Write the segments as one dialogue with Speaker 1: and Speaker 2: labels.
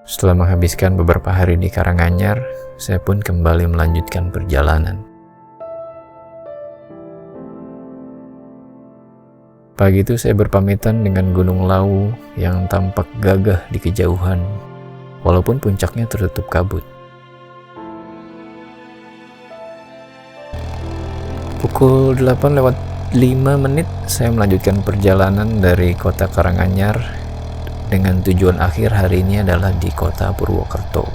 Speaker 1: Setelah menghabiskan beberapa hari di Karanganyar, saya pun kembali melanjutkan perjalanan. Pagi itu saya berpamitan dengan Gunung Lawu yang tampak gagah di kejauhan, walaupun puncaknya tertutup kabut. Pukul 8:05 saya melanjutkan perjalanan dari kota Karanganyar dengan tujuan akhir hari ini adalah di kota Purwokerto.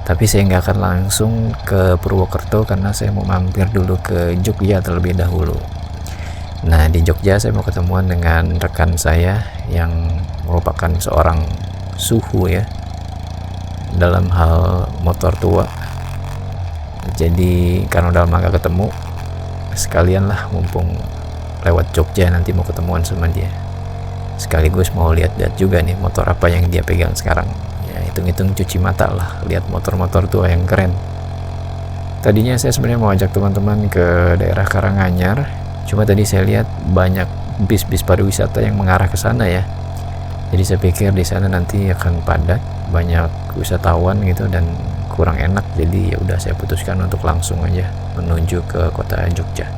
Speaker 1: Tapi saya nggak akan langsung ke Purwokerto karena saya mau mampir dulu ke Jogja terlebih dahulu. Nah, di Jogja saya mau ketemuan dengan rekan saya yang merupakan seorang suhu ya dalam hal motor tua. Jadi karena udah lama gak ketemu, sekalian lah mumpung lewat Jogja nanti mau ketemuan sama dia. Sekaligus mau lihat-lihat juga nih motor apa yang dia pegang sekarang. Ya hitung-hitung cuci mata lah, lihat motor-motor tua yang keren. Tadinya saya sebenarnya mau ajak teman-teman ke daerah Karanganyar. Cuma tadi saya lihat banyak bis-bis pariwisata yang mengarah ke sana ya. Jadi saya pikir di sana nanti akan padat, banyak wisatawan gitu dan kurang enak. Jadi ya udah saya putuskan untuk langsung aja menuju ke kota Jogja.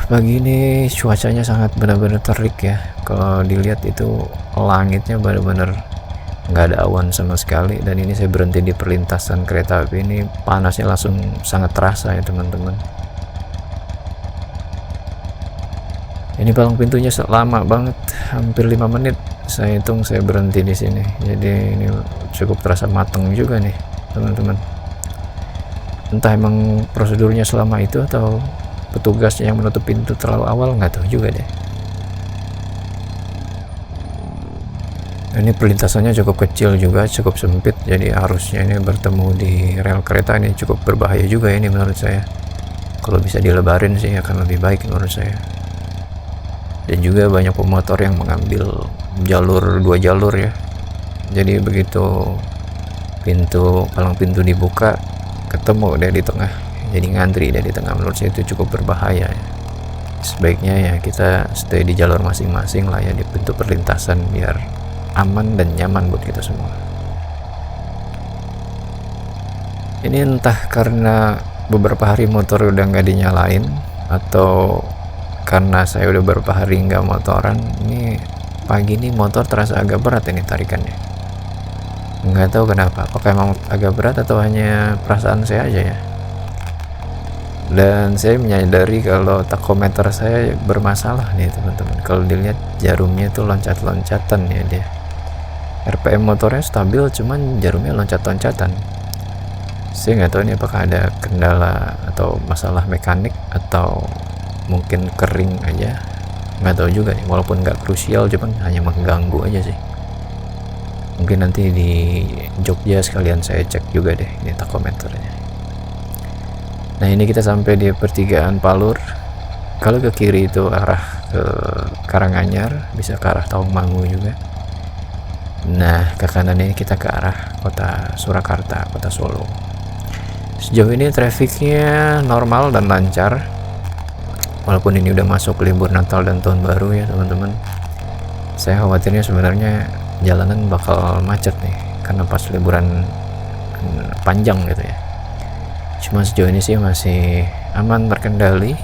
Speaker 1: Pagi ini cuacanya sangat benar-benar terik ya. Kalau dilihat itu langitnya benar-benar nggak ada awan sama sekali. Dan ini saya berhenti di perlintasan kereta api, ini panasnya langsung sangat terasa ya teman-teman. Ini palang pintunya lama banget, hampir 5 menit. Saya hitung saya berhenti di sini. Jadi ini cukup terasa mateng juga nih, teman-teman. Entah emang prosedurnya selama itu atau petugasnya yang menutup pintu terlalu awal, nggak tahu juga deh. Ini perlintasannya cukup kecil juga, cukup sempit. Jadi harusnya ini bertemu di rel kereta ini cukup berbahaya juga ini menurut saya. Kalau bisa dilebarin sih akan lebih baik menurut saya. Dan juga banyak pemotor yang mengambil jalur 2 jalur ya. Jadi begitu palang pintu dibuka, ketemu deh di tengah, jadi ngantri deh di tengah. Menurut saya itu cukup berbahaya ya. Sebaiknya ya kita stay di jalur masing-masing lah ya, di pintu perlintasan, biar aman dan nyaman buat kita semua. Ini entah karena beberapa hari motor udah nggak dinyalain atau karena saya udah beberapa hari nggak motoran, ini pagi ini motor terasa agak berat ini tarikannya. Nggak tahu kenapa, apakah emang agak berat atau hanya perasaan saya aja ya. Dan saya menyadari kalau tachometer saya bermasalah nih teman-teman. Kalau dilihat jarumnya tuh loncat-loncatan ya dia. RPM motornya stabil, cuman jarumnya loncat-loncatan. Saya nggak tahu ini apakah ada kendala atau masalah mekanik atau mungkin kering aja, nggak tahu juga nih. Walaupun nggak krusial, cuman hanya mengganggu aja sih. Mungkin nanti di Jogja sekalian saya cek juga deh ini tachometernya. Nah, ini kita sampai di pertigaan Palur. Kalau ke kiri itu arah ke Karanganyar, bisa ke arah Tawangmangu juga. Nah, ke kanan ini kita ke arah kota Surakarta, kota Solo. Sejauh ini trafiknya normal dan lancar. Walaupun ini udah masuk libur Natal dan Tahun Baru ya teman-teman. Saya khawatirnya sebenarnya jalanan bakal macet nih karena pas liburan panjang gitu ya. Cuma sejauh ini sih masih aman, terkendali.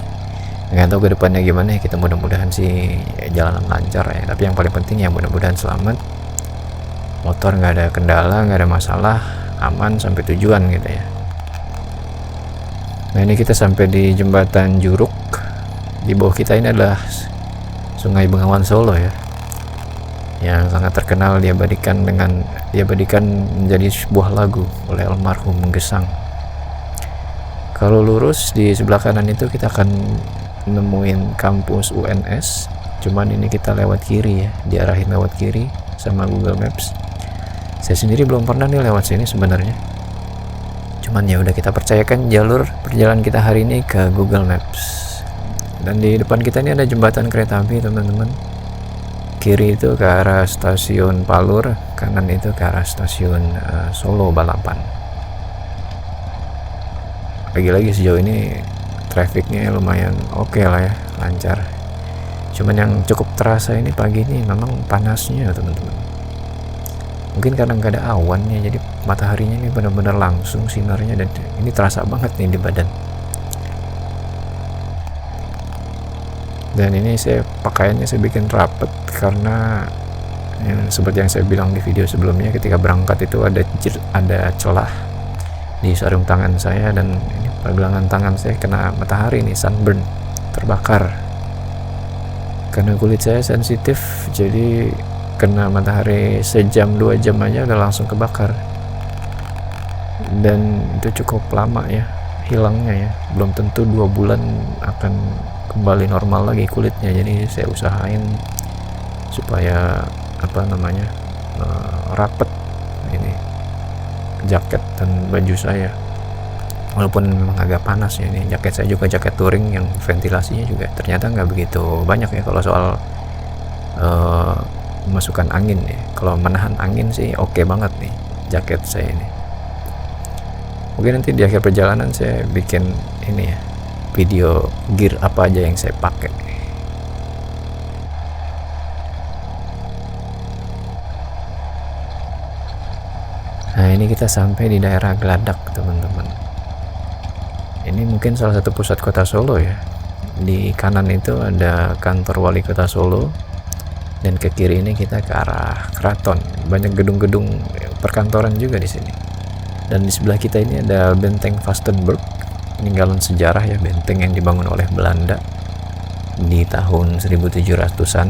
Speaker 1: Nggak tahu ke depannya gimana ya, kita mudah-mudahan sih jalanan lancar ya. Tapi yang paling penting ya mudah-mudahan selamat, motor nggak ada kendala, nggak ada masalah, aman sampai tujuan gitu ya. Nah, ini kita sampai di jembatan Juruk. Di bawah kita ini adalah Sungai Bengawan Solo ya, yang sangat terkenal diabadikan menjadi sebuah lagu oleh almarhum Gesang. Kalau lurus di sebelah kanan itu kita akan nemuin kampus UNS. Cuman ini kita lewat kiri ya, diarahin lewat kiri sama Google Maps. Saya sendiri belum pernah nih lewat sini sebenarnya. Cuman ya udah kita percayakan jalur perjalanan kita hari ini ke Google Maps. Dan di depan kita ini ada jembatan kereta api teman-teman. Kiri itu ke arah stasiun Palur, kanan itu ke arah stasiun Solo Balapan. Lagi-lagi sejauh ini trafficnya lumayan oke lah ya, lancar. Cuman yang cukup terasa ini pagi ini memang panasnya teman-teman. Mungkin karena nggak ada awannya, jadi mataharinya ini benar-benar langsung sinarnya, dan ini terasa banget nih di badan. Dan ini pakaiannya saya bikin rapet karena seperti yang saya bilang di video sebelumnya, ketika berangkat itu ada celah di sarung tangan saya, dan ini pergelangan tangan saya kena matahari nih, sunburn, terbakar. Karena kulit saya sensitif, jadi kena matahari sejam 2 jam aja udah langsung kebakar. Dan itu cukup lama ya hilangnya ya, belum tentu 2 bulan akan kembali normal lagi kulitnya. Jadi saya usahain supaya rapet ini jaket dan baju saya, walaupun memang agak panas ya. Ini jaket saya juga jaket touring yang ventilasinya juga ternyata nggak begitu banyak ya kalau soal memasukkan angin ya. Kalau menahan angin sih oke banget nih jaket saya ini. Mungkin nanti di akhir perjalanan saya bikin ini ya, video gear apa aja yang saya pakai. Nah, ini kita sampai di daerah Gladak, teman-teman. Ini mungkin salah satu pusat kota Solo ya. Di kanan itu ada kantor wali kota Solo, dan ke kiri ini kita ke arah keraton. Banyak gedung-gedung perkantoran juga di sini. Dan di sebelah kita ini ada benteng Vastenburg, peninggalan sejarah ya, benteng yang dibangun oleh Belanda di tahun 1700-an.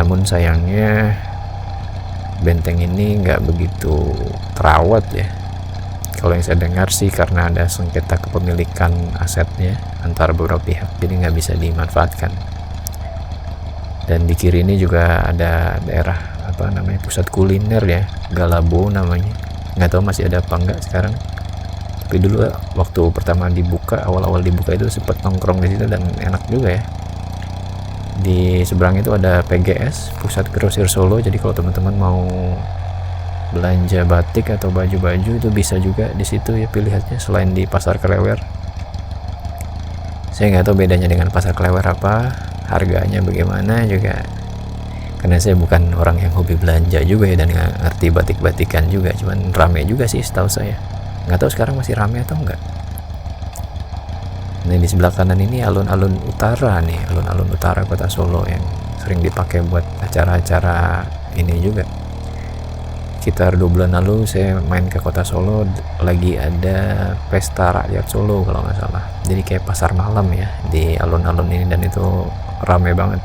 Speaker 1: Namun sayangnya benteng ini nggak begitu terawat ya. Kalau yang saya dengar sih karena ada sengketa kepemilikan asetnya antara beberapa pihak, jadi nggak bisa dimanfaatkan. Dan di kiri ini juga ada daerah pusat kuliner ya, Galabo namanya. Nggak tahu masih ada apa enggak sekarang, tapi dulu waktu pertama dibuka, awal-awal dibuka itu sempat nongkrong di situ dan enak juga ya. Di seberang itu ada PGS, Pusat Grosir Solo. Jadi kalau teman-teman mau belanja batik atau baju-baju itu bisa juga di situ ya pilihannya, selain di Pasar Klewer. Saya nggak tahu bedanya dengan Pasar Klewer apa, harganya bagaimana juga, karena saya bukan orang yang hobi belanja juga ya, dan nggak ngerti batik-batikan juga. Cuman rame juga sih setahu saya, nggak tahu sekarang masih rame atau enggak. Nah, di sebelah kanan ini alun-alun utara nih, alun-alun utara kota Solo yang sering dipakai buat acara-acara ini juga. Sekitar 2 bulan lalu saya main ke kota Solo, lagi ada pesta rakyat Solo kalau nggak salah. Jadi kayak pasar malam ya di alun-alun ini, dan itu rame banget.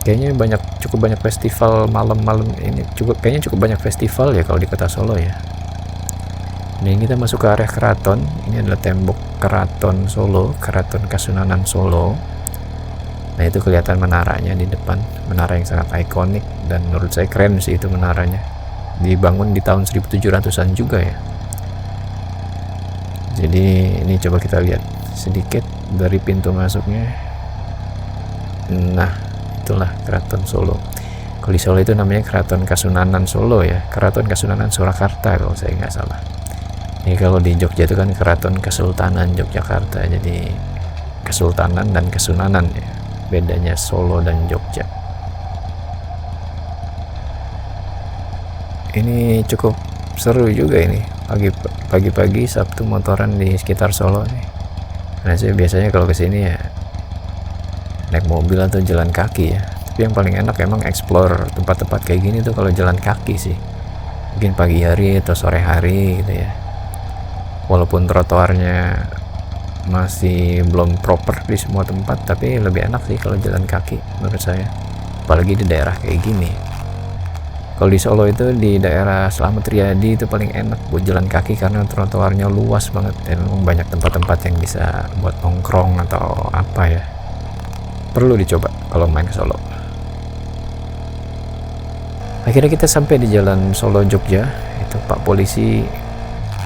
Speaker 1: Kayaknya cukup banyak festival malam-malam ini, kayaknya cukup banyak festival ya kalau di kota Solo ya. Ini kita masuk ke area keraton. Ini adalah tembok keraton Solo, Keraton Kasunanan Solo. Nah, itu kelihatan menaranya di depan, menara yang sangat ikonik, dan menurut saya keren sih itu menaranya. Dibangun di tahun 1700-an juga ya. Jadi ini coba kita lihat sedikit dari pintu masuknya. Nah, itulah Keraton Solo. Kalau di Solo itu namanya Keraton Kasunanan Solo ya, Keraton Kasunanan Surakarta kalau saya nggak salah. Ini kalau di Jogja itu kan Keraton Kesultanan Yogyakarta, jadi Kesultanan dan Kesunanan ya, bedanya Solo dan Jogja. Ini cukup seru juga ini, pagi-pagi Sabtu motoran di sekitar Solo nih. Karena saya biasanya kalau kesini ya naik mobil atau jalan kaki ya, tapi yang paling enak emang explore tempat-tempat kayak gini tuh kalau jalan kaki sih. Mungkin pagi hari atau sore hari gitu ya, walaupun trotoarnya masih belum proper di semua tempat, tapi lebih enak sih kalau jalan kaki menurut saya, apalagi di daerah kayak gini. Kalau di Solo itu di daerah Slamet Riyadi itu paling enak buat jalan kaki karena trotoarnya luas banget, dan memang banyak tempat-tempat yang bisa buat nongkrong atau apa ya. Perlu dicoba kalau main ke Solo. Akhirnya kita sampai di jalan Solo Jogja. Itu Pak polisi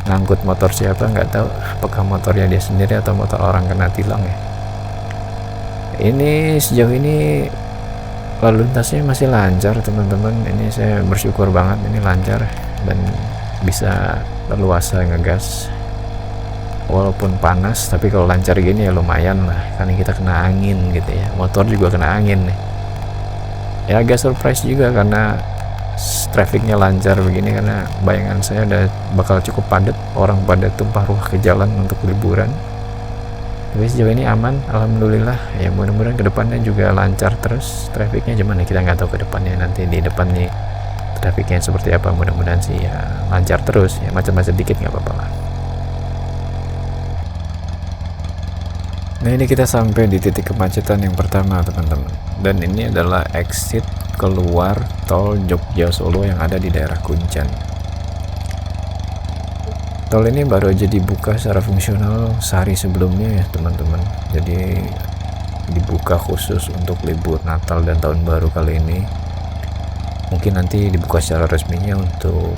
Speaker 1: ngangkut motor siapa nggak tahu, apakah motornya dia sendiri atau motor orang kena tilang ya. Ini sejauh ini lalu lintasnya masih lancar teman-teman. Ini saya bersyukur banget ini lancar dan bisa leluasa ngegas walaupun panas, tapi kalau lancar gini ya lumayan lah, karena kita kena angin gitu ya, motor juga kena angin nih. Ya agak surprise juga karena trafficnya lancar begini, karena bayangan saya udah bakal cukup padat, orang pada tumpah ruah ke jalan untuk liburan. Tapi sejauh ini aman, alhamdulillah. Ya mudah-mudahan kedepannya juga lancar terus trafficnya, cuman kita nggak tahu kedepannya nanti di depan nih trafficnya seperti apa. Mudah-mudahan sih ya lancar terus, ya macet-macet dikit nggak apa-apa lah. Nah ini kita sampai di titik kemacetan yang pertama teman-teman, dan ini adalah exit keluar tol Jogja Solo yang ada di daerah Kuncen. Tol ini baru aja dibuka secara fungsional sehari sebelumnya ya teman-teman, jadi dibuka khusus untuk libur Natal dan Tahun Baru kali ini. Mungkin nanti dibuka secara resminya untuk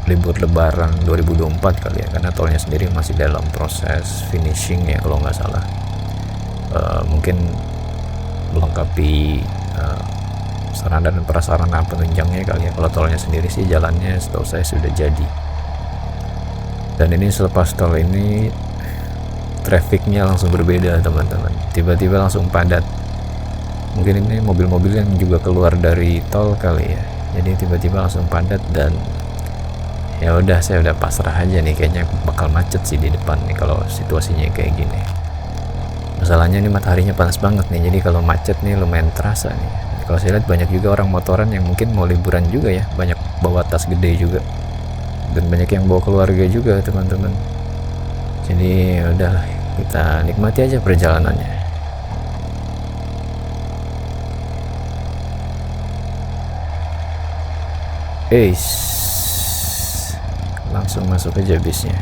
Speaker 1: libur Lebaran 2024 kali ya, karena tolnya sendiri masih dalam proses finishing ya kalau nggak salah. Mungkin melengkapi sarana dan prasarana penunjangnya kali ya. Kalau tolnya sendiri sih jalannya setahu saya sudah jadi. Dan ini selepas tol ini trafficnya langsung berbeda teman-teman, tiba-tiba langsung padat. Mungkin ini mobil-mobil yang juga keluar dari tol kali ya, jadi tiba-tiba langsung padat. Dan ya udah, saya udah pasrah aja nih, kayaknya bakal macet sih di depan nih kalau situasinya kayak gini. Masalahnya nih mataharinya panas banget nih, jadi kalau macet nih lumayan terasa nih. Kalau saya lihat banyak juga orang motoran yang mungkin mau liburan juga ya, banyak bawa tas gede juga, dan banyak yang bawa keluarga juga teman-teman. Jadi ya udahlah, kita nikmati aja perjalanannya. Langsung masuk aja bisnya.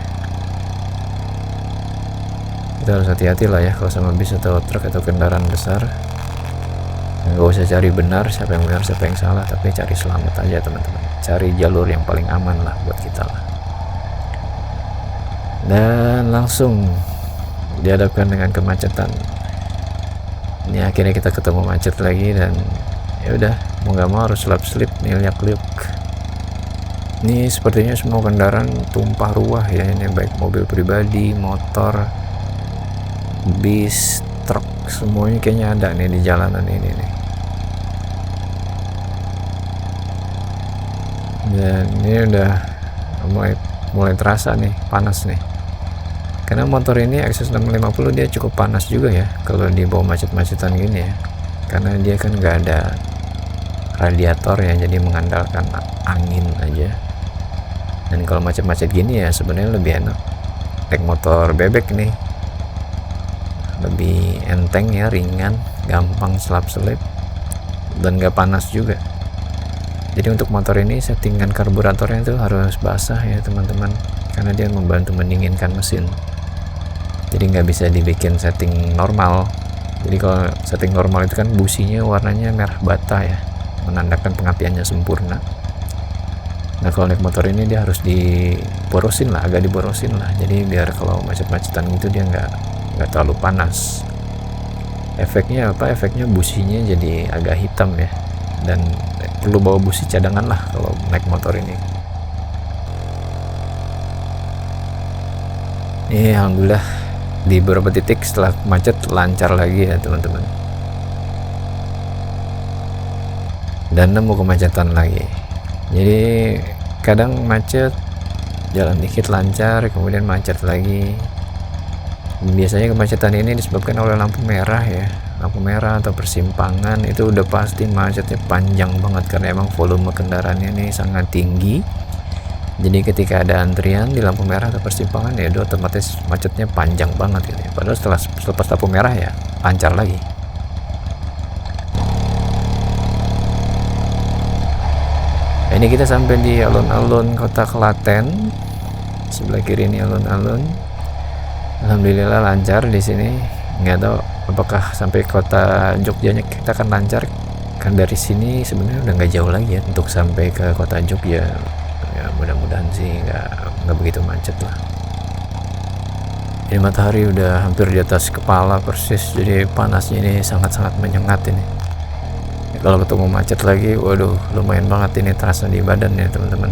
Speaker 1: Kita harus hati-hati lah ya kalau sama bis atau truk atau kendaraan besar. Nggak usah cari benar siapa yang benar siapa yang salah, tapi cari selamat aja teman-teman, cari jalur yang paling aman lah buat kita lah. Dan langsung dihadapkan dengan kemacetan. Ini akhirnya kita ketemu macet lagi, dan ya udah mau nggak mau harus slip nih, liak-liuk. Ini sepertinya semua kendaraan tumpah ruah ya, ini baik mobil pribadi, motor, bis, truk, semuanya kayaknya ada nih di jalanan ini nih. Dan ini udah mulai terasa nih panas nih, karena motor ini Exos 650 dia cukup panas juga ya kalau dibawa macet-macetan gini ya, karena dia kan nggak ada radiator ya, jadi mengandalkan angin aja. Dan kalau macet-macet gini ya sebenarnya lebih enak naik motor bebek nih, lebih enteng ya, ringan, gampang selap-selip, dan gak panas juga. Jadi untuk motor ini settingan karburatornya itu harus basah ya teman-teman, karena dia membantu mendinginkan mesin. Jadi nggak bisa dibikin setting normal. Jadi kalau setting normal itu kan businya warnanya merah bata ya, menandakan pengapiannya sempurna. Nah kalau naik motor ini dia harus diborosin lah, agak diborosin lah, jadi biar kalau macet-macetan gitu dia nggak terlalu panas. Efeknya apa? Efeknya businya jadi agak hitam ya, dan perlu bawa busi cadangan lah kalau naik motor ini. Ini alhamdulillah di beberapa titik setelah macet lancar lagi ya teman-teman, dan nemu kemacetan lagi. Jadi kadang macet, jalan dikit lancar, kemudian macet lagi. Biasanya kemacetan ini disebabkan oleh lampu merah ya, lampu merah atau persimpangan itu udah pasti macetnya panjang banget, karena emang volume kendaraannya ini sangat tinggi. Jadi ketika ada antrian di lampu merah atau persimpangan ya udah otomatis macetnya panjang banget gitu ya. Padahal setelah lampu merah ya lancar lagi. Ini kita sampai di alun-alun kota Klaten, sebelah kiri ini alun-alun. Alhamdulillah lancar di sini. Nggak tahu apakah sampai kota Jogjanya kita akan lancar, kan dari sini sebenarnya udah nggak jauh lagi ya untuk sampai ke kota Jogja. Ya mudah-mudahan sih nggak begitu macet lah. Ini matahari udah hampir di atas kepala persis, jadi panasnya ini sangat-sangat menyengat ini. Kalau ketemu macet lagi, waduh lumayan banget ini terasa di badan ya teman-teman.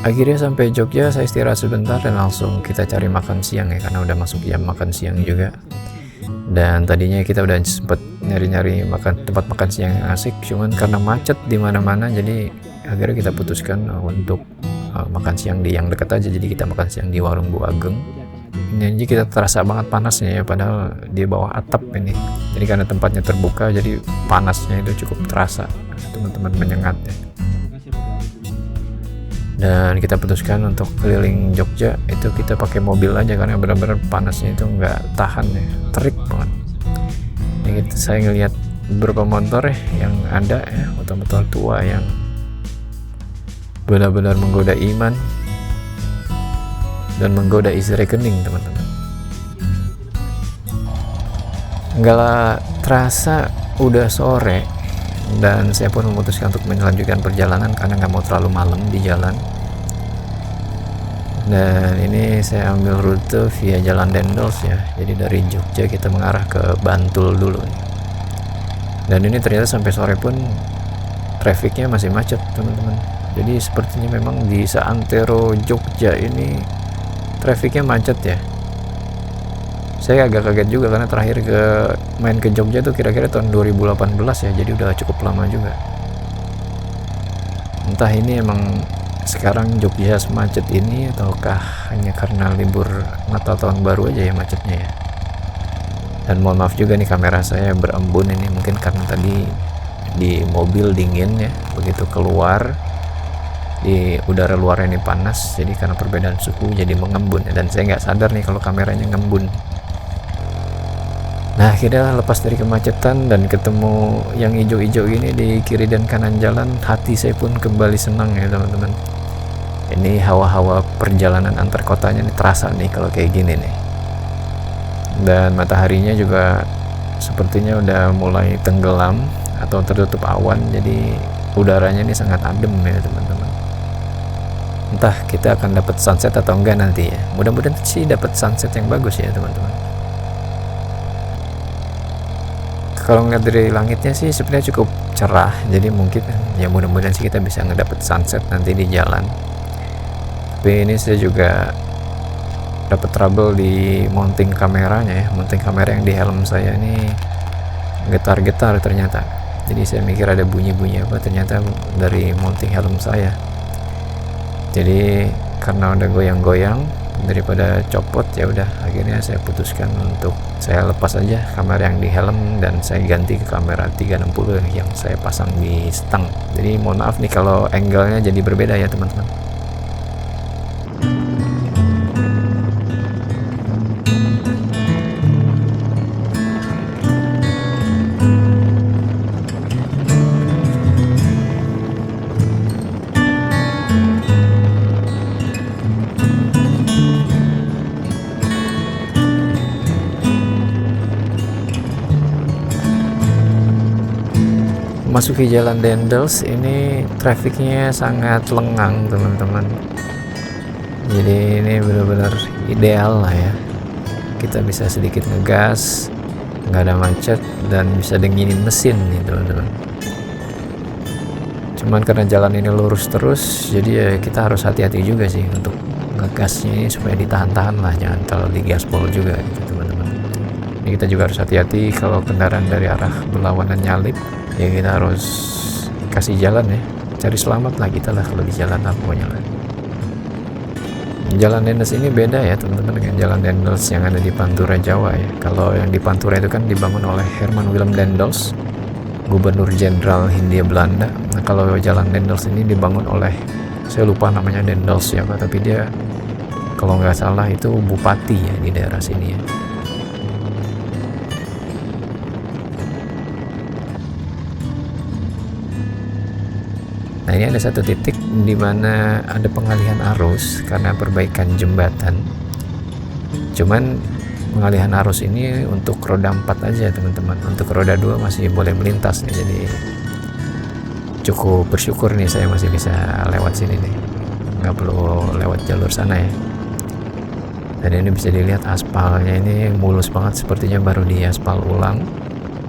Speaker 1: Akhirnya sampai Jogja, saya istirahat sebentar dan langsung kita cari makan siang ya, karena udah masuk jam makan siang juga. Dan tadinya kita udah sempet nyari-nyari tempat makan siang yang asik, cuman karena macet di mana-mana jadi akhirnya kita putuskan untuk makan siang di yang dekat aja. Jadi kita makan siang di warung Bu Ageng. Ini aja kita terasa banget panasnya ya, padahal di bawah atap ini. Jadi karena tempatnya terbuka jadi panasnya itu cukup terasa, teman-teman, menyengat ya. Dan kita putuskan untuk keliling Jogja itu kita pakai mobil aja karena benar-benar panasnya itu nggak tahan ya, terik banget. Ini saya ngelihat beberapa motor yang ada ya, motor-motor tua yang benar-benar menggoda iman dan menggoda isi rekening, teman-teman. Nggak terasa udah sore dan saya pun memutuskan untuk melanjutkan perjalanan karena nggak mau terlalu malam di jalan. Dan ini saya ambil rute via Jalan Dendels ya, jadi dari Jogja kita mengarah ke Bantul dulu nih. Dan ini ternyata sampai sore pun trafficnya masih macet, teman-teman. Jadi sepertinya memang di seantero Jogja ini trafficnya macet ya. Saya agak kaget juga karena terakhir main ke Jogja tuh kira-kira tahun 2018 ya, jadi udah cukup lama juga. Entah ini emang sekarang Jogja semacet ini ataukah hanya karena libur Natal tahun baru aja ya macetnya ya. Dan mohon maaf juga nih kamera saya berembun ini, mungkin karena tadi di mobil dingin ya, begitu keluar di udara luar ini panas, jadi karena perbedaan suhu jadi mengembun ya. Dan saya nggak sadar nih kalau kameranya ngembun. Nah akhirnya lepas dari kemacetan dan ketemu yang hijau-hijau ini di kiri dan kanan jalan, hati saya pun kembali senang ya teman-teman. Ini hawa-hawa perjalanan antar kotanya nih terasa nih kalau kayak gini nih. Dan mataharinya juga sepertinya udah mulai tenggelam atau tertutup awan, jadi udaranya ini sangat adem ya teman-teman. Entah kita akan dapat sunset atau enggak nanti ya. Mudah-mudahan sih dapat sunset yang bagus ya teman-teman. Kalau ngeliat dari langitnya sih sebenarnya cukup cerah, jadi mungkin ya mudah-mudahan sih kita bisa ngedapet sunset nanti di jalan. Tapi ini saya juga dapat trouble di mounting kameranya ya. Mounting kamera yang di helm saya ini getar-getar ternyata. Jadi saya mikir ada bunyi-bunyi apa, ternyata dari mounting helm saya. Jadi karena udah goyang-goyang, daripada copot ya udah akhirnya saya putuskan untuk saya lepas aja kamera yang di helm dan saya ganti ke kamera 360 yang saya pasang di stang. Jadi mohon maaf nih kalau angle-nya jadi berbeda ya teman-teman. Masuki Jalan Dendels ini trafficnya sangat lengang teman-teman, jadi ini benar-benar ideal lah ya, kita bisa sedikit ngegas, nggak ada macet dan bisa dinginin mesin nih teman-teman. Cuman karena jalan ini lurus terus, jadi ya kita harus hati-hati juga sih untuk ngegasnya ini supaya ditahan-tahan lah, jangan terlalu digaspol juga gitu teman-teman. Ini kita juga harus hati-hati kalau kendaraan dari arah berlawanan nyalip, ya kita harus kasih jalan ya, cari selamat lah kita lah kalau di jalan lah pokoknya lah. Jalan Dendels ini beda ya teman-teman dengan Jalan Dendels yang ada di Pantura Jawa ya. Kalau yang di Pantura itu kan dibangun oleh Herman Willem Dendels, Gubernur Jenderal Hindia Belanda. Nah kalau Jalan Dendels ini dibangun oleh, saya lupa namanya Dendels siapa, tapi dia kalau nggak salah itu bupati ya di daerah sini ya. Nah ini ada satu titik di mana ada pengalihan arus karena perbaikan jembatan. Cuman pengalihan arus ini untuk roda 4 aja teman-teman. Untuk roda 2 masih boleh melintas nih. Jadi cukup bersyukur nih saya masih bisa lewat sini nih. Nggak perlu lewat jalur sana ya. Dan ini bisa dilihat aspalnya ini mulus banget, sepertinya baru diaspal ulang.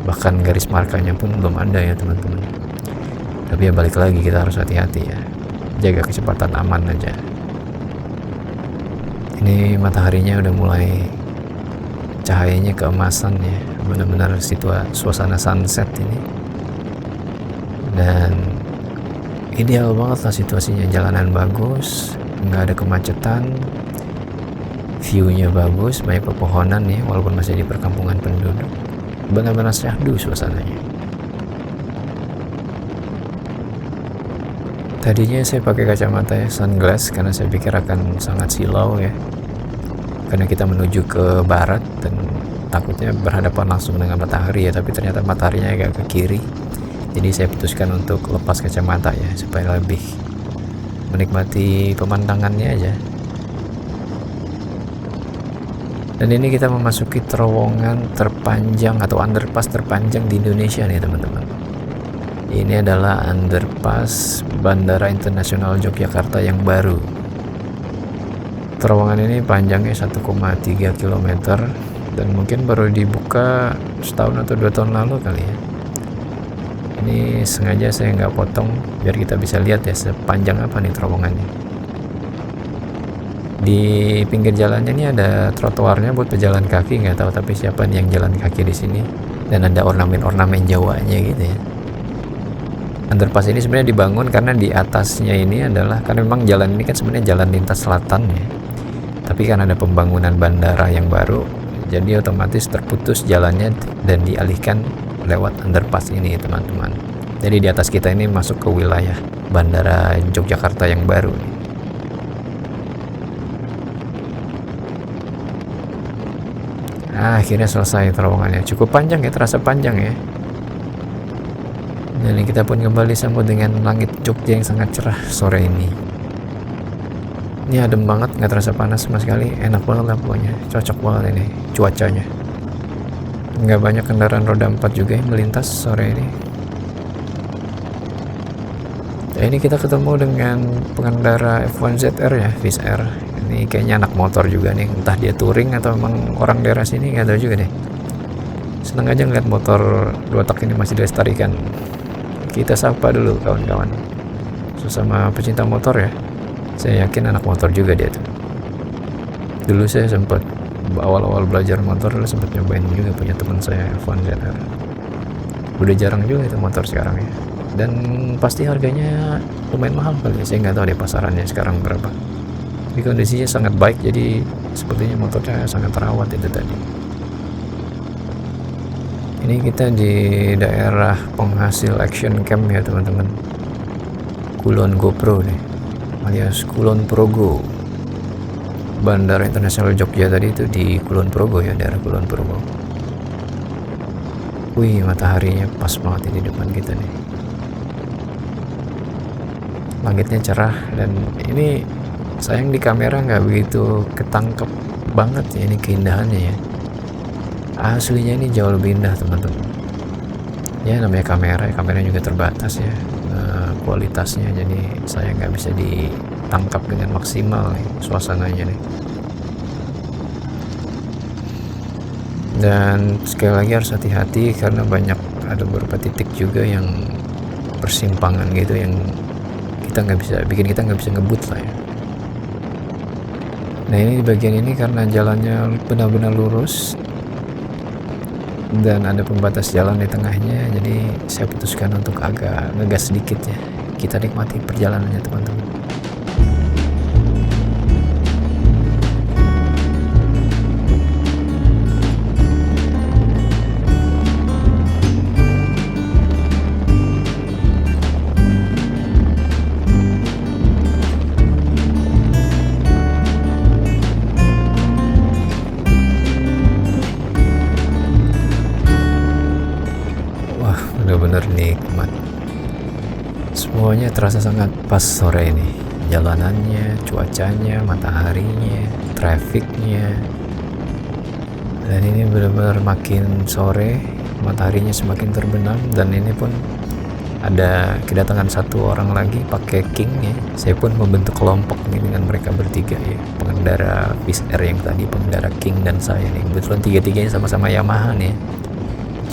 Speaker 1: Bahkan garis markanya pun belum ada ya teman-teman. Tapi ya balik lagi kita harus hati-hati ya, jaga kecepatan aman aja. Ini mataharinya udah mulai cahayanya keemasan ya, benar-benar suasana sunset ini, dan ideal banget lah situasinya. Jalanan bagus, nggak ada kemacetan, view-nya bagus, banyak pepohonan ya, walaupun masih di perkampungan penduduk. Benar-benar syahdu suasananya. Tadinya saya pakai kacamata ya, sunglass, karena saya pikir akan sangat silau ya, karena kita menuju ke barat dan takutnya berhadapan langsung dengan matahari ya, tapi ternyata mataharinya agak ke kiri. Jadi saya putuskan untuk lepas kacamata ya, supaya lebih menikmati pemandangannya aja. Dan ini kita memasuki terowongan terpanjang atau underpass terpanjang di Indonesia nih teman-teman. Ini adalah underpass Bandara Internasional Yogyakarta yang baru. Terowongan ini panjangnya 1,3 km dan mungkin baru dibuka setahun atau 2 tahun lalu kali ya. Ini sengaja saya nggak potong biar kita bisa lihat ya sepanjang apa nih terowongannya. Di pinggir jalannya ini ada trotoarnya buat pejalan kaki, nggak tahu tapi siapa nih yang jalan kaki di sini. Dan ada ornamen-ornamen Jawanya gitu ya. Underpass ini sebenarnya dibangun karena di atasnya ini adalah, karena memang jalan ini kan sebenarnya jalan lintas selatan ya. Tapi kan ada pembangunan bandara yang baru, jadi otomatis terputus jalannya dan dialihkan lewat underpass ini teman-teman. Jadi di atas kita ini masuk ke wilayah Bandara Yogyakarta yang baru. Akhirnya selesai terowongannya. Cukup panjang ya, terasa panjang ya. Dan kita pun kembali sambut dengan langit Jogja yang sangat cerah sore ini. Ini adem banget, nggak terasa panas sama sekali, enak banget lah pokoknya, cocok banget ini cuacanya. Nggak banyak kendaraan roda 4 juga yang melintas sore ini. Nah, ini kita ketemu dengan pengendara F1ZR ya, Wizz Air. Ini kayaknya anak motor juga nih, entah dia touring atau memang orang daerah sini, nggak tahu juga deh. Seneng aja ngeliat motor 2 tak ini masih dilestarikan. Kita sapa dulu kawan-kawan, sesama pecinta motor ya. Saya yakin anak motor juga dia tuh. Dulu saya sempat awal-awal belajar motor, dulu sempat nyobain juga, punya teman saya F1ZR. Udah jarang juga itu motor sekarang ya. Dan pasti harganya lumayan mahal kali ya, saya nggak tahu deh pasarannya sekarang berapa. Tapi kondisinya sangat baik, jadi sepertinya motornya sangat terawat itu tadi. Ini kita di daerah penghasil action camp ya teman-teman, Kulon GoPro nih, alias Kulon Progo. Bandara Internasional Jogja tadi itu di Kulon Progo ya, daerah Kulon Progo. Wih, mataharinya pas banget di depan kita nih. Langitnya cerah dan ini sayang di kamera nggak begitu ketangkep banget ya ini keindahannya ya. Aslinya ini jauh lebih indah teman-teman. Ya namanya kamera, kameranya juga terbatas ya kualitasnya, jadi saya nggak bisa ditangkap dengan maksimal nih suasananya nih. Dan sekali lagi harus hati-hati karena ada beberapa titik juga yang persimpangan gitu yang kita nggak bisa ngebut lah ya. Nah ini di bagian ini karena jalannya benar-benar lurus dan ada pembatas jalan di tengahnya, jadi saya putuskan untuk agak ngegas sedikit ya. Kita nikmati perjalanannya teman-teman. Benar-benar nikmat, semuanya terasa sangat pas sore ini. Jalanannya, cuacanya, mataharinya, trafficnya. Dan ini benar-benar makin sore, mataharinya semakin terbenam. Dan ini pun ada kedatangan satu orang lagi pakai King ya. Saya pun membentuk kelompok ini dengan mereka bertiga ya, pengendara Wizz Air yang tadi, pengendara King dan saya nih. Kebetulan tiga-tiganya sama-sama Yamaha nih,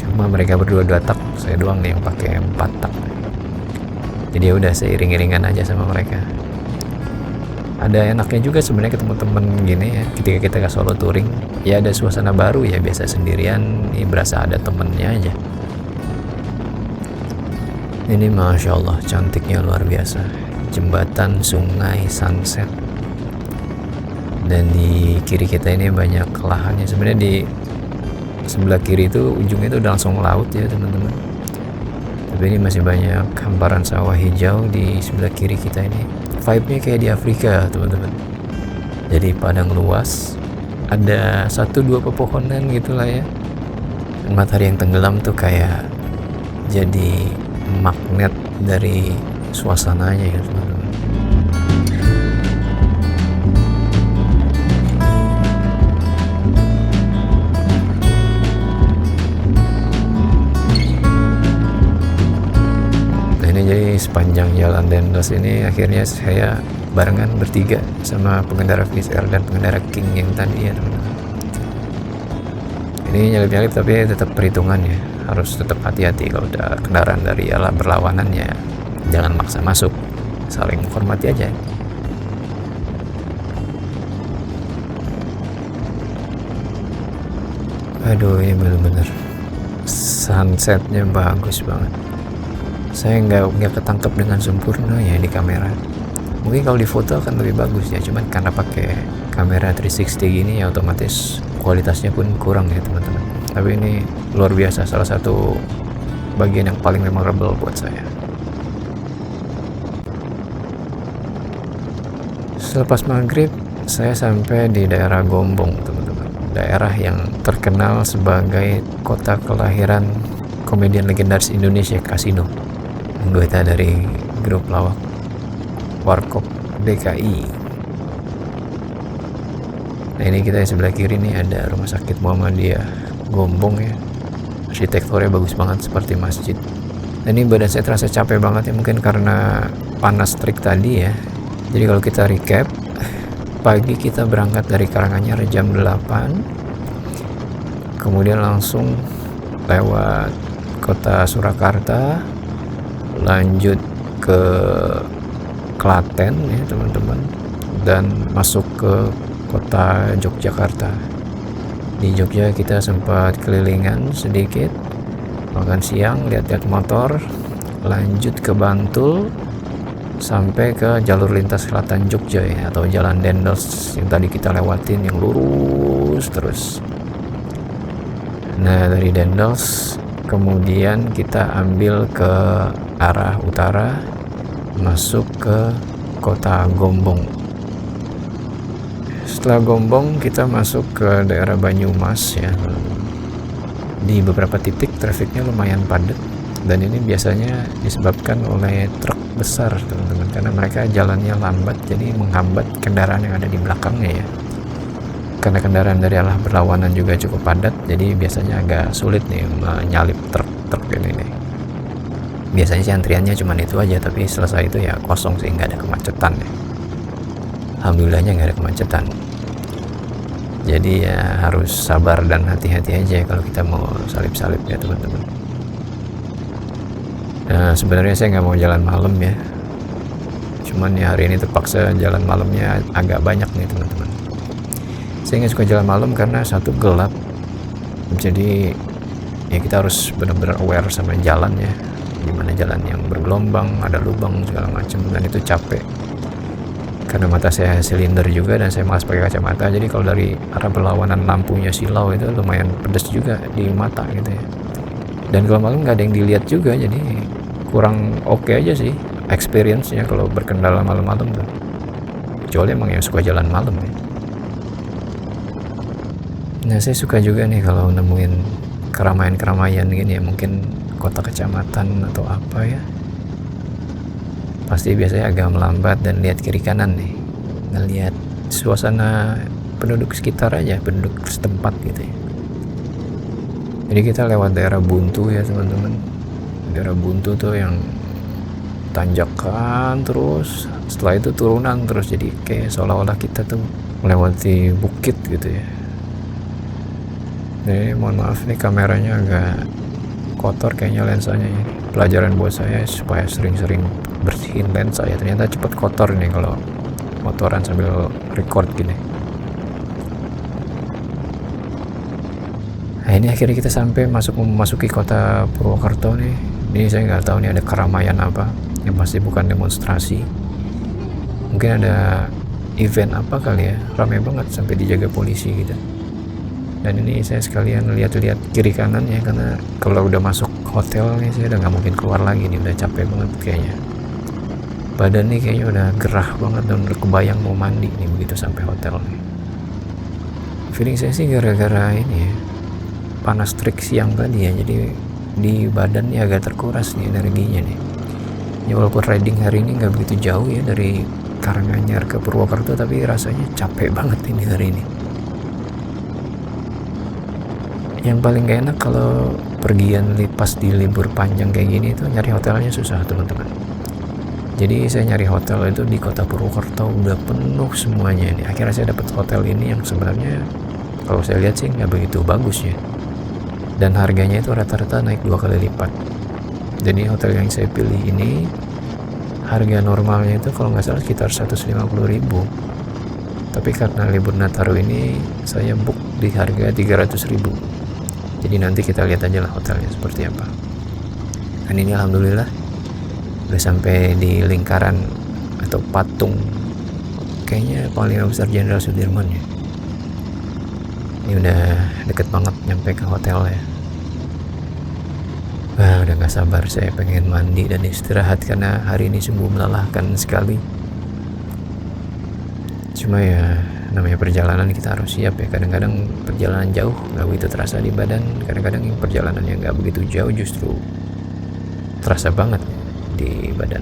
Speaker 1: cuma mereka berdua 2 tak, saya doang nih yang pakai 4 tak. Jadi ya udah saya iring-iringan aja sama mereka. Ada enaknya juga sebenarnya ketemu temen gini ya, ketika kita ke solo touring ya, ada suasana baru ya. Biasa sendirian ini berasa ada temennya aja. Ini Masya Allah cantiknya luar biasa, jembatan, sungai, sunset, dan di kiri kita ini banyak lahannya. Sebenarnya di sebelah kiri itu ujungnya itu udah langsung laut ya teman-teman, tapi ini masih banyak hamparan sawah hijau di sebelah kiri kita ini. Vibe-nya kayak di Afrika teman-teman, jadi padang luas, ada 1-2 pepohonan gitulah ya. Dan matahari yang tenggelam tuh kayak jadi magnet dari suasananya ya teman-teman. Nah ini jadi sepanjang jalan Dendels ini akhirnya saya barengan bertiga sama pengendara VSR dan pengendara King yang tadi ya teman-teman. Ini nyalip-nyalip tapi tetap perhitungan ya, harus tetap hati-hati. Kalau udah kendaraan dari arah berlawanan ya jangan maksa masuk, saling menghormati aja. Aduh ini bener-bener sunsetnya bagus banget. Saya nggak ketangkep dengan sempurna ya di kamera. Mungkin kalau di foto akan lebih bagus ya, cuman karena pakai kamera 360 gini ya otomatis kualitasnya pun kurang ya teman-teman. Tapi ini luar biasa, salah satu bagian yang paling memorable buat saya. Selepas maghrib saya sampai di daerah Gombong teman-teman, daerah yang terkenal sebagai kota kelahiran komedian legendaris Indonesia Kasino, anggota dari grup lawak Warkop DKI. Nah ini kita di sebelah kiri nih ada rumah sakit Muhammadiyah Gombong ya, arsitekturnya bagus banget seperti masjid. Dan ini badan saya terasa capek banget ya, mungkin karena panas terik tadi ya. Jadi kalau kita recap, pagi kita berangkat dari Karanganyar jam 8, kemudian langsung lewat kota Surakarta, lanjut ke Klaten ya teman-teman, dan masuk ke kota Yogyakarta. Di Jogja kita sempat kelilingan sedikit, makan siang, lihat-lihat motor, lanjut ke Bantul sampai ke jalur lintas selatan Jogja ya, atau jalan Dendels yang tadi kita lewatin yang lurus terus. Nah dari Dendels kemudian kita ambil ke arah utara, masuk ke kota Gombong. Setelah Gombong kita masuk ke daerah Banyumas ya. Di beberapa titik trafiknya lumayan padat, dan ini biasanya disebabkan oleh truk besar teman-teman, karena mereka jalannya lambat jadi menghambat kendaraan yang ada di belakangnya ya. Karena kendaraan dari arah berlawanan juga cukup padat, jadi biasanya agak sulit nih menyalip truk ini nih. Biasanya sih antriannya cuma itu aja, tapi selesai itu ya kosong sih, nggak ada kemacetan ya. Alhamdulillahnya nggak ada kemacetan. Jadi ya harus sabar dan hati-hati aja kalau kita mau salip-salip ya teman-teman. Nah sebenarnya saya nggak mau jalan malam ya, cuman ya hari ini terpaksa jalan malamnya agak banyak nih teman-teman. Saya nggak suka jalan malam karena satu gelap, jadi ya kita harus benar-benar aware sama jalan ya, gimana jalan yang bergelombang, ada lubang segala macam, dan itu capek. Karena mata saya silinder juga dan saya malas pakai kacamata, jadi kalau dari arah berlawanan lampunya silau itu lumayan pedas juga di mata gitu ya. Dan kalau malam nggak ada yang dilihat juga, jadi kurang oke aja sih experience-nya kalau berkendara malam-malam tuh. Kecuali emang yang suka jalan malam ya. Nah saya suka juga nih kalau nemuin keramaian-keramaian gini ya, mungkin kota kecamatan atau apa ya. Pasti biasanya agak melambat dan lihat kiri kanan nih, ngelihat suasana penduduk sekitar aja, penduduk setempat gitu ya. Jadi kita lewat daerah Buntu ya teman-teman. Daerah Buntu tuh yang tanjakan terus, setelah itu turunan terus, jadi kayak seolah-olah kita tuh melewati bukit gitu ya. Jadi mohon maaf nih kameranya agak kotor kayaknya lensanya ya. Pelajaran buat saya supaya sering-sering bersihin lensa ya, ternyata cepet kotor nih kalau motoran sambil record gini. Nah ini akhirnya kita sampai memasuki kota Purwokerto nih. Ini saya nggak tahu nih ada keramaian apa, yang pasti bukan demonstrasi, mungkin ada event apa kali ya, ramai banget sampai dijaga polisi gitu. Dan ini saya sekalian lihat-lihat kiri kanan ya, karena kalau udah masuk hotel nih saya udah nggak mungkin keluar lagi nih, udah capek banget kayaknya. Badan nih kayaknya udah gerah banget dan udah kebayang mau mandi nih begitu sampai hotel nih. Feeling saya sih gara-gara ini ya, panas terik siang tadi ya, jadi di badan nih agak terkuras nih energinya nih. Ya walaupun riding hari ini nggak begitu jauh ya dari Karanganyar ke Purwokerto, tapi rasanya capek banget ini hari ini. Yang paling gak enak kalau pergian pas di libur panjang kayak gini itu nyari hotelnya susah teman-teman. Jadi saya nyari hotel itu di kota Purwokerto udah penuh semuanya nih. Akhirnya saya dapat hotel ini yang sebenarnya kalau saya lihat sih nggak begitu bagus ya. Dan harganya itu rata-rata naik 2 kali lipat. Jadi hotel yang saya pilih ini harga normalnya itu kalau nggak salah sekitar 150.000. Tapi karena libur Nataru ini saya book di harga 300.000. Jadi nanti kita lihat aja lah hotelnya seperti apa. Dan ini alhamdulillah udah sampai di lingkaran atau patung kayaknya Panglima Besar Jenderal Sudirman ya. Ini udah deket banget nyampe ke hotelnya. Wah, udah gak sabar saya pengen mandi dan istirahat karena hari ini sungguh melelahkan sekali. Cuma ya namanya perjalanan kita harus siap ya. Kadang-kadang perjalanan jauh gak begitu terasa di badan, kadang-kadang yang perjalanan yang gak begitu jauh justru terasa banget di badan.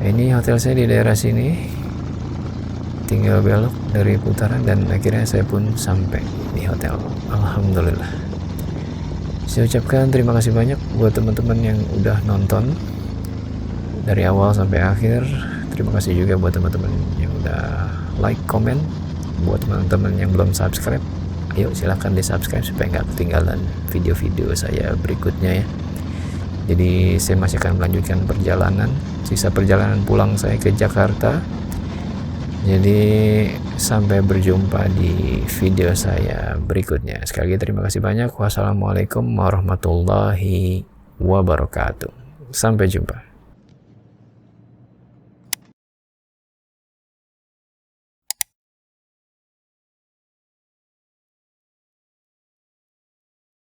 Speaker 1: Ini hotel saya di daerah sini, tinggal belok dari putaran dan akhirnya saya pun sampai di hotel. Alhamdulillah. Saya ucapkan terima kasih banyak buat teman-teman yang udah nonton dari awal sampai akhir. Terima kasih juga buat teman-teman yang udah like, komen. Buat teman-teman yang belum subscribe, ayo silahkan di subscribe supaya nggak ketinggalan video-video saya berikutnya ya. Jadi saya masih akan melanjutkan perjalanan, sisa perjalanan pulang saya ke Jakarta. Jadi sampai berjumpa di video saya berikutnya. Sekali lagi terima kasih banyak. Wassalamualaikum warahmatullahi wabarakatuh. Sampai jumpa.